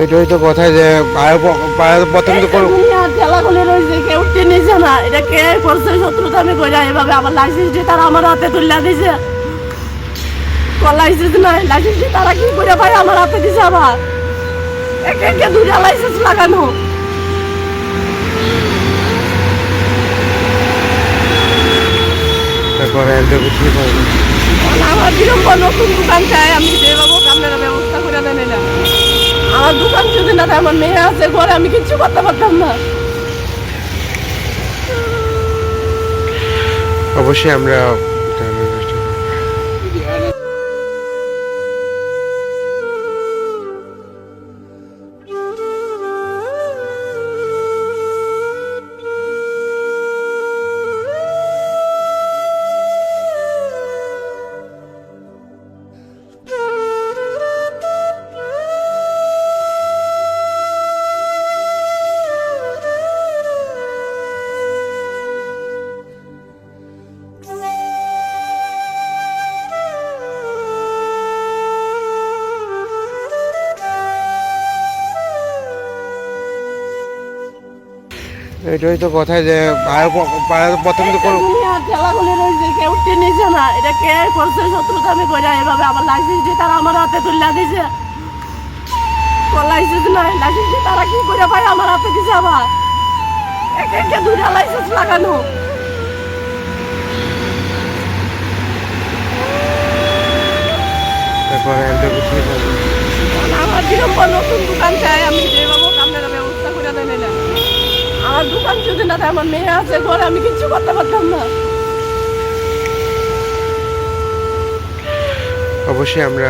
এটাই তো কথা যে প্রথম তো কোনো ঠেলাগুলি রয়েছে, কেউ টেনেছে না। এটা কে করছে শত্রুতা আমি কইরা এভাবে আমার লাইসেন্স দিয়ে তারা আমার হাতে তুলে দিছে। লাইসেন্স নাই, লাইসেন্স দিয়ে তারা কি করে ভাই আমার হাতে দিছে আবার। একে একে দুইটা লাইসেন্স লাগানো। তারপরে একদম কি করবো? আমার বিলম্ব নতুন দোকান চাই, আমি যেভাবে আপনারা ব্যবস্থা করে দেন না। আমার দোকান যদি না থাকে, আমার মেয়ে আছে ঘরে, আমি কিচ্ছু করতে পারতাম না। অবশ্যই আমরা এটাই তো কথা যে প্রথম তো কোনো ঠেলাগুলি রয়েছে, কেউ টেনেছে না। এটা কে করছে শত্রুতা আমি কইরা এভাবে আমার লাইসেন্স দিয়ে তারা আমার হাতে তুলে দিছে। লাইসেন্স নাই, লাইসেন্স দিয়ে তারা কি করে ভাই আমার হাতে দিছে আবার। একে একে দুইটা লাইসেন্স লাগানো। তারপরে একদম কি করবো? আমার বিলম্ব নতুন দোকান চাই, আমি যেভাবে আপনারা ব্যবস্থা করে দেন না। আমার দোকান যদি না থাকে, আমার মেয়ে আছে ঘরে, আমি কিচ্ছু করতে পারতাম না। অবশ্যই আমরা